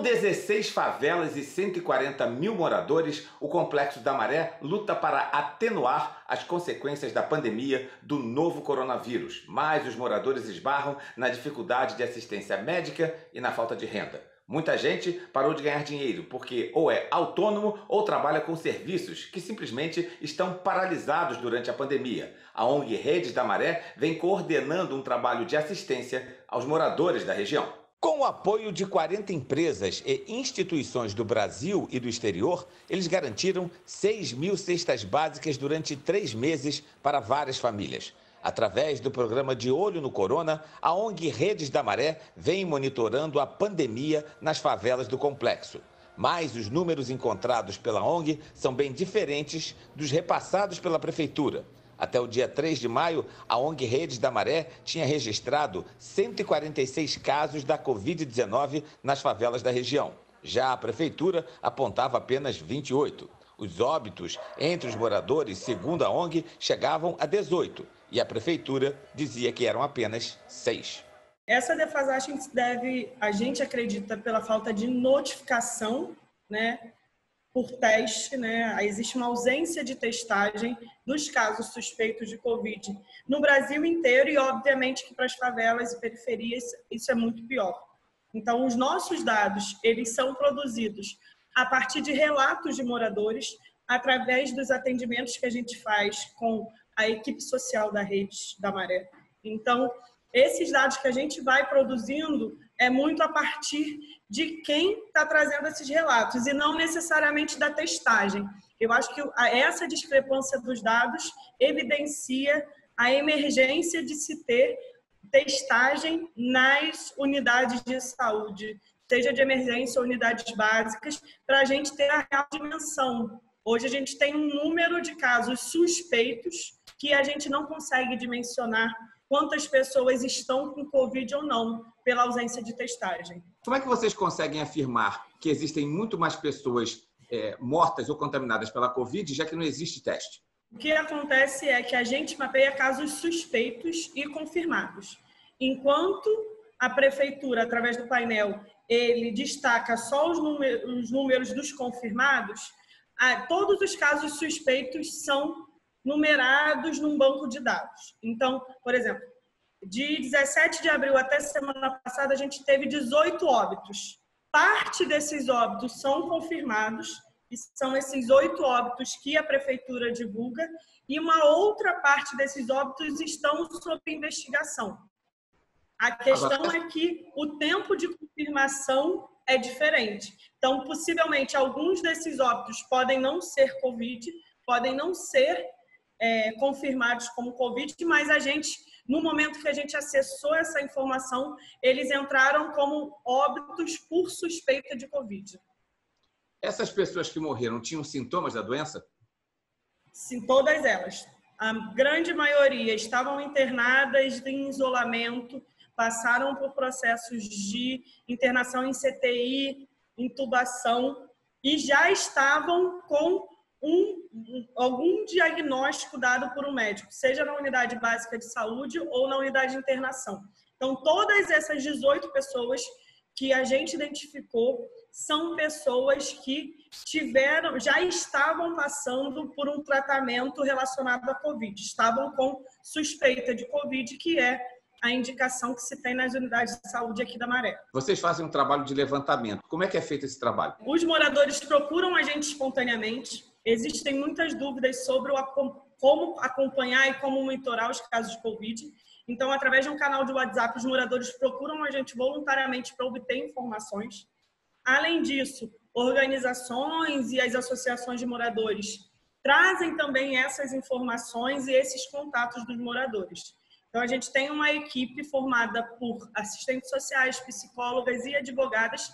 16 favelas e 140 mil moradores, o Complexo da Maré luta para atenuar as consequências da pandemia do novo coronavírus, mas os moradores esbarram na dificuldade de assistência médica e na falta de renda. Muita gente parou de ganhar dinheiro porque ou é autônomo ou trabalha com serviços que simplesmente estão paralisados durante a pandemia. A ONG Redes da Maré vem coordenando um trabalho de assistência aos moradores da região. Com o apoio de 40 empresas e instituições do Brasil e do exterior, eles garantiram 6 mil cestas básicas durante 3 meses para várias famílias. Através do programa De Olho no Corona, a ONG Redes da Maré vem monitorando a pandemia nas favelas do complexo. Mas os números encontrados pela ONG são bem diferentes dos repassados pela Prefeitura. Até o dia 3 de maio, a ONG Redes da Maré tinha registrado 146 casos da Covid-19 nas favelas da região. Já a Prefeitura apontava apenas 28. Os óbitos entre os moradores, segundo a ONG, chegavam a 18 e a Prefeitura dizia que eram apenas 6. Essa defasagem se deve, a gente acredita, pela falta de notificação, por teste, existe uma ausência de testagem dos casos suspeitos de Covid no Brasil inteiro e, obviamente, que para as favelas e periferias isso é muito pior. Então, os nossos dados, eles são produzidos a partir de relatos de moradores, através dos atendimentos que a gente faz com a equipe social da Rede da Maré. Então, esses dados que a gente vai produzindo é muito a partir de quem está trazendo esses relatos e não necessariamente da testagem. Eu acho que essa discrepância dos dados evidencia a emergência de se ter testagem nas unidades de saúde, seja de emergência ou unidades básicas, para a gente ter a real dimensão. Hoje a gente tem um número de casos suspeitos que a gente não consegue dimensionar quantas pessoas estão com Covid ou não, pela ausência de testagem. Como é que vocês conseguem afirmar que existem muito mais pessoas mortas ou contaminadas pela Covid, já que não existe teste? O que acontece é que a gente mapeia casos suspeitos e confirmados. Enquanto a Prefeitura, através do painel, ele destaca só os números dos confirmados, todos os casos suspeitos são numerados num banco de dados. Então, por exemplo, de 17 de abril até semana passada, a gente teve 18 óbitos. Parte desses óbitos são confirmados, e são esses 8 óbitos que a Prefeitura divulga, e uma outra parte desses óbitos estão sob investigação. A questão é que o tempo de confirmação é diferente. Então, possivelmente, alguns desses óbitos podem não ser Covid, podem não ser confirmados como Covid, mas a gente, no momento que a gente acessou essa informação, eles entraram como óbitos por suspeita de Covid. Essas pessoas que morreram tinham sintomas da doença? Sim, todas elas. A grande maioria estavam internadas em isolamento, passaram por processos de internação em CTI, intubação, e já estavam com algum diagnóstico dado por um médico, seja na unidade básica de saúde ou na unidade de internação. Então, todas essas 18 pessoas que a gente identificou são pessoas que já estavam passando por um tratamento relacionado à Covid, estavam com suspeita de Covid, que é a indicação que se tem nas unidades de saúde aqui da Maré. Vocês fazem um trabalho de levantamento. Como é que é feito esse trabalho? Os moradores procuram a gente espontaneamente. Existem muitas dúvidas sobre como acompanhar e como monitorar os casos de Covid. Então, através de um canal de WhatsApp, os moradores procuram a gente voluntariamente para obter informações. Além disso, organizações e as associações de moradores trazem também essas informações e esses contatos dos moradores. Então, a gente tem uma equipe formada por assistentes sociais, psicólogas e advogadas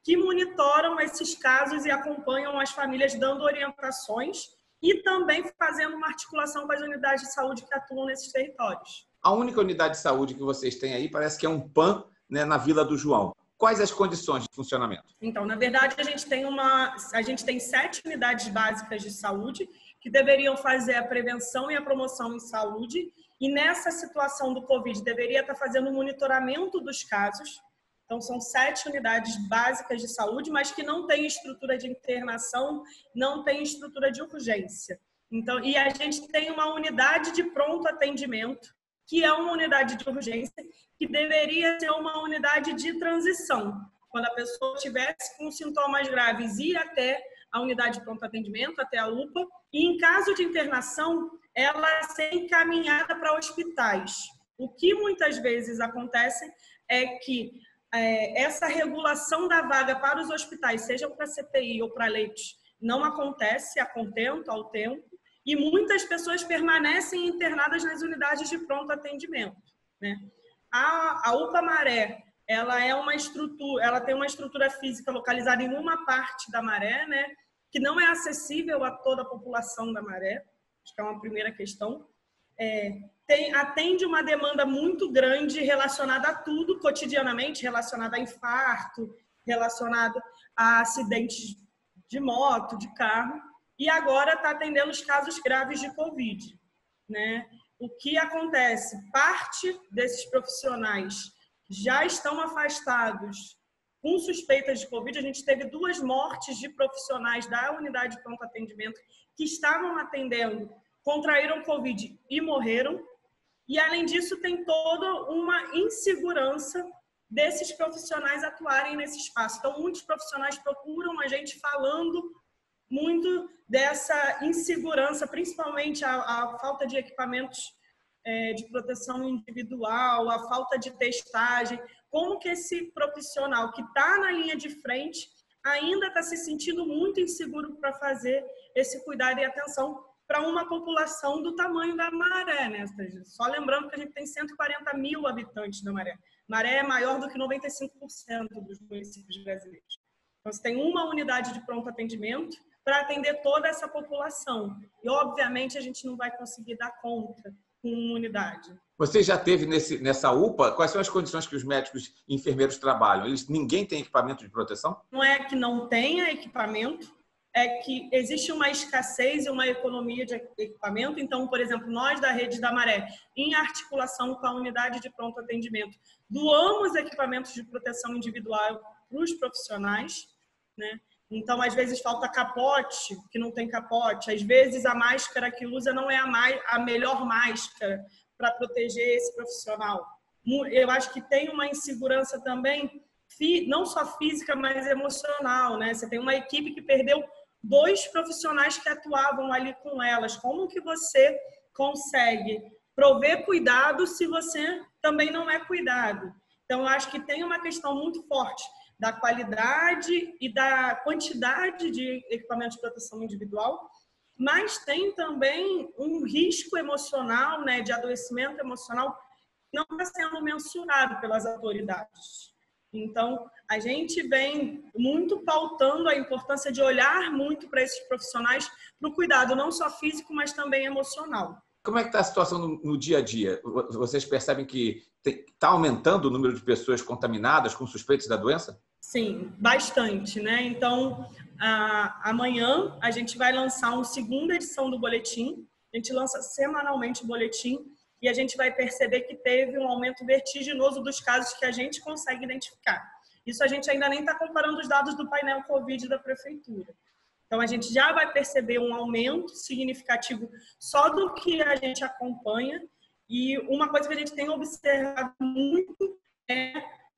que monitoram esses casos e acompanham as famílias dando orientações e também fazendo uma articulação com as unidades de saúde que atuam nesses territórios. A única unidade de saúde que vocês têm aí parece que é um PAN, na Vila do João. Quais as condições de funcionamento? Então, na verdade, a gente tem 7 unidades básicas de saúde que deveriam fazer a prevenção e a promoção em saúde, e nessa situação do Covid deveria estar fazendo o monitoramento dos casos. Então, são 7 unidades básicas de saúde, mas que não têm estrutura de internação, não têm estrutura de urgência. Então, e a gente tem uma unidade de pronto atendimento, que é uma unidade de urgência, que deveria ser uma unidade de transição. Quando a pessoa tivesse com sintomas graves, ir até a unidade de pronto atendimento, até a UPA, e em caso de internação, ela ser encaminhada para hospitais. O que muitas vezes acontece é que essa regulação da vaga para os hospitais, seja para CTI ou para leitos, não acontece a contento, ao tempo, e muitas pessoas permanecem internadas nas unidades de pronto atendimento, né? A UPA Maré, ela tem uma estrutura física localizada em uma parte da Maré, né, que não é acessível a toda a população da Maré, acho que é uma primeira questão. Atende uma demanda muito grande relacionada a tudo, cotidianamente, relacionada a infarto, relacionado a acidentes de moto, de carro, e agora está atendendo os casos graves de Covid, né? O que acontece? Parte desses profissionais já estão afastados com suspeitas de Covid. A gente teve 2 mortes de profissionais da unidade de pronto atendimento que estavam atendendo, contraíram Covid e morreram. E, além disso, tem toda uma insegurança desses profissionais atuarem nesse espaço. Então, muitos profissionais procuram a gente falando muito dessa insegurança, principalmente a falta de equipamentos de proteção individual, a falta de testagem. Como que esse profissional que está na linha de frente ainda está se sentindo muito inseguro para fazer esse cuidado e atenção para uma população do tamanho da Maré, né? Só lembrando que a gente tem 140 mil habitantes na Maré. Maré é maior do que 95% dos municípios brasileiros. Então, você tem uma unidade de pronto atendimento para atender toda essa população. E, obviamente, a gente não vai conseguir dar conta com uma unidade. Você já teve nessa UPA? Quais são as condições que os médicos e enfermeiros trabalham? Ninguém tem equipamento de proteção? Não é que não tenha equipamento, é que existe uma escassez e uma economia de equipamento. Então, por exemplo, nós da Rede da Maré, em articulação com a unidade de pronto atendimento, doamos equipamentos de proteção individual para os profissionais, né? Então, às vezes falta capote, que não tem capote. Às vezes a máscara que usa não é a melhor máscara para proteger esse profissional. Eu acho que tem uma insegurança também, não só física, mas emocional, né? Você tem uma equipe que perdeu 2 profissionais que atuavam ali com elas. Como que você consegue prover cuidado se você também não é cuidado? Então, eu acho que tem uma questão muito forte da qualidade e da quantidade de equipamentos de proteção individual, mas tem também um risco emocional, né, de adoecimento emocional, que não está sendo mensurado pelas autoridades. Então, a gente vem muito pautando a importância de olhar muito para esses profissionais, para o cuidado não só físico, mas também emocional. Como é que está a situação no dia a dia? Vocês percebem que está aumentando o número de pessoas contaminadas com suspeitos da doença? Sim, bastante, né? Então, amanhã a gente vai lançar uma segunda edição do boletim. A gente lança semanalmente o boletim e a gente vai perceber que teve um aumento vertiginoso dos casos que a gente consegue identificar. Isso a gente ainda nem está comparando os dados do painel Covid da Prefeitura. Então, a gente já vai perceber um aumento significativo só do que a gente acompanha. E uma coisa que a gente tem observado muito é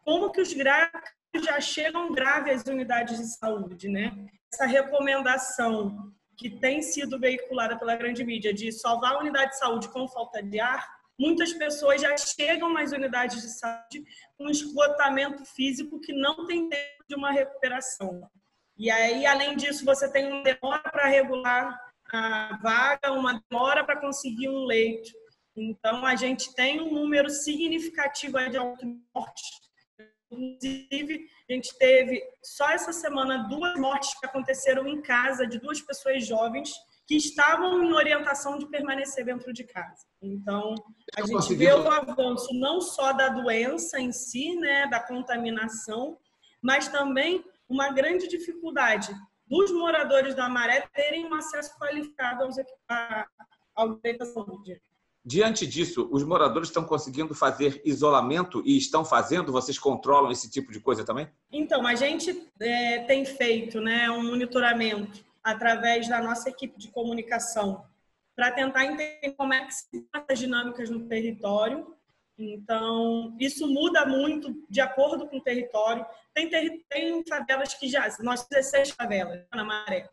como que os gráficos já chegam graves às unidades de saúde, né? Essa recomendação que tem sido veiculada pela grande mídia de salvar a unidade de saúde com falta de ar, muitas pessoas já chegam nas unidades de saúde com esgotamento físico que não tem tempo de uma recuperação. E aí, além disso, você tem uma demora para regular a vaga, uma demora para conseguir um leito. Então, a gente tem um número significativo de mortes. Inclusive, a gente teve, só essa semana, 2 mortes que aconteceram em casa de 2 pessoas jovens que estavam em orientação de permanecer dentro de casa. Então, a gente vê o avanço não só da doença em si, né, da contaminação, mas também uma grande dificuldade dos moradores da Maré terem um acesso qualificado ao direito à saúde. Diante disso, os moradores estão conseguindo fazer isolamento e estão fazendo? Vocês controlam esse tipo de coisa também? Então, a gente tem feito, né, um monitoramento através da nossa equipe de comunicação para tentar entender como é que se dão as dinâmicas no território. Então, isso muda muito de acordo com o território. Tem favelas que já... Nós 16 favelas na Maré.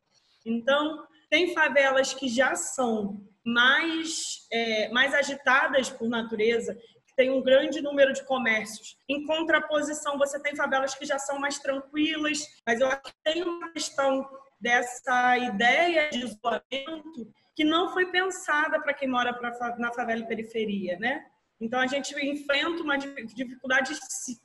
Então, tem favelas que já são mais agitadas por natureza, que tem um grande número de comércios. Em contraposição, você tem favelas que já são mais tranquilas, mas eu acho que tem uma questão dessa ideia de isolamento que não foi pensada para quem mora na favela e periferia, né? Então, a gente enfrenta uma dificuldades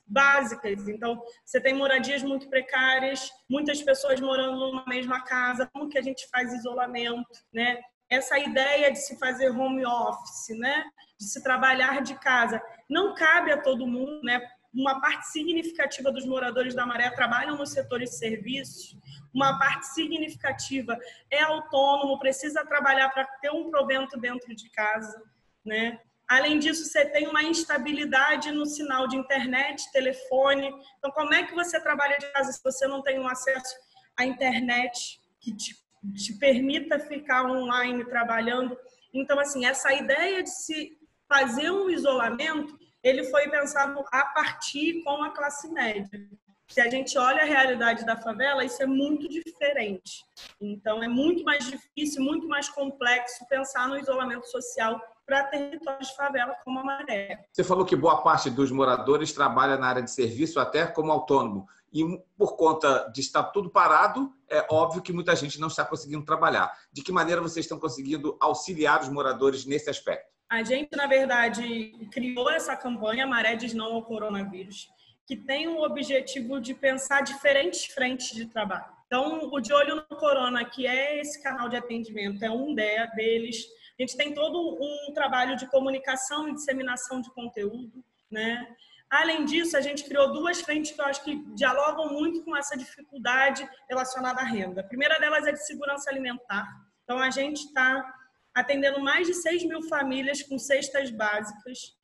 básicas. Então, você tem moradias muito precárias, muitas pessoas morando numa mesma casa. Como que a gente faz isolamento, né? Essa ideia de se fazer home office, né? De se trabalhar de casa, não cabe a todo mundo, né? Uma parte significativa dos moradores da Maré trabalham no setor de serviços, uma parte significativa é autônomo, precisa trabalhar para ter um provento dentro de casa, né? Além disso, você tem uma instabilidade no sinal de internet, telefone. Então, como é que você trabalha de casa se você não tem um acesso à internet que te permita ficar online trabalhando? Então, assim, essa ideia de se fazer um isolamento, ele foi pensado a partir com a classe média. Se a gente olha a realidade da favela, isso é muito diferente. Então, é muito mais difícil, muito mais complexo pensar no isolamento social para territórios de favela como a Maré. Você falou que boa parte dos moradores trabalha na área de serviço até como autônomo. E por conta de estar tudo parado, é óbvio que muita gente não está conseguindo trabalhar. De que maneira vocês estão conseguindo auxiliar os moradores nesse aspecto? A gente, na verdade, criou essa campanha Maré diz não ao coronavírus, que tem o objetivo de pensar diferentes frentes de trabalho. Então, o De Olho no Corona, que é esse canal de atendimento, é um deles. A gente tem todo um trabalho de comunicação e disseminação de conteúdo, né? Além disso, a gente criou duas frentes que eu acho que dialogam muito com essa dificuldade relacionada à renda. A primeira delas é de segurança alimentar. Então, a gente está atendendo mais de 6 mil famílias com cestas básicas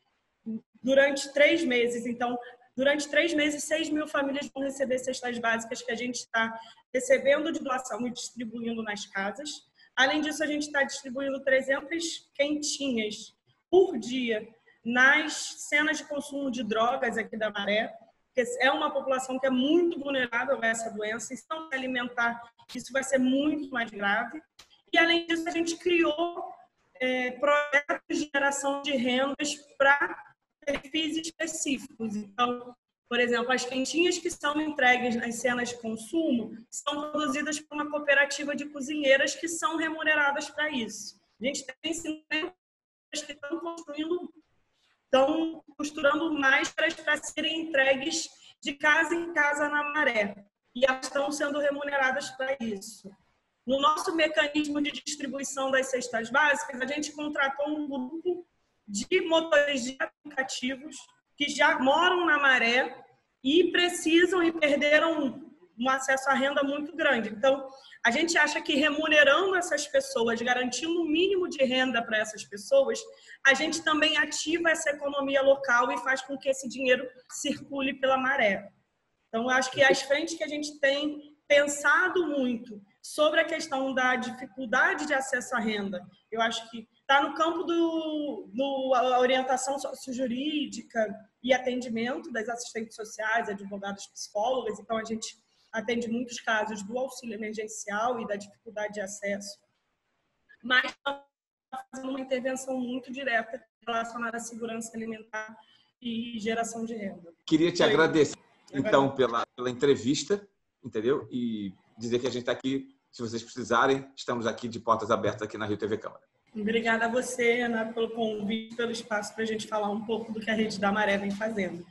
durante 3 meses. Então, durante 3 meses, 6 mil famílias vão receber cestas básicas que a gente está recebendo de doação e distribuindo nas casas. Além disso, a gente está distribuindo 300 quentinhas por dia nas cenas de consumo de drogas aqui da Maré, porque é uma população que é muito vulnerável a essa doença, e se não se alimentar, isso vai ser muito mais grave. E, além disso, a gente criou projetos de geração de rendas para perfis específicos. Então, por exemplo, as quentinhas que são entregues nas cenas de consumo são produzidas por uma cooperativa de cozinheiras que são remuneradas para isso. A gente tem 50 que estão costurando máscaras para serem entregues de casa em casa na Maré. E elas estão sendo remuneradas para isso. No nosso mecanismo de distribuição das cestas básicas, a gente contratou um grupo de motores de aplicativos que já moram na Maré e precisam e perderam um acesso à renda muito grande. Então, a gente acha que remunerando essas pessoas, garantindo um mínimo de renda para essas pessoas, a gente também ativa essa economia local e faz com que esse dinheiro circule pela Maré. Então, eu acho que as frentes que a gente tem pensado muito sobre a questão da dificuldade de acesso à renda, eu acho que está no campo da orientação sociojurídica e atendimento das assistentes sociais, advogadas, psicólogas. Então, a gente atende muitos casos do auxílio emergencial e da dificuldade de acesso, mas está fazendo uma intervenção muito direta relacionada à segurança alimentar e geração de renda. Queria te agradecer, então, pela entrevista, entendeu? E dizer que a gente está aqui, se vocês precisarem, estamos aqui de portas abertas aqui na Rio TV Câmara. Obrigada a você, Ana, pelo convite, pelo espaço para a gente falar um pouco do que a Rede da Maré vem fazendo.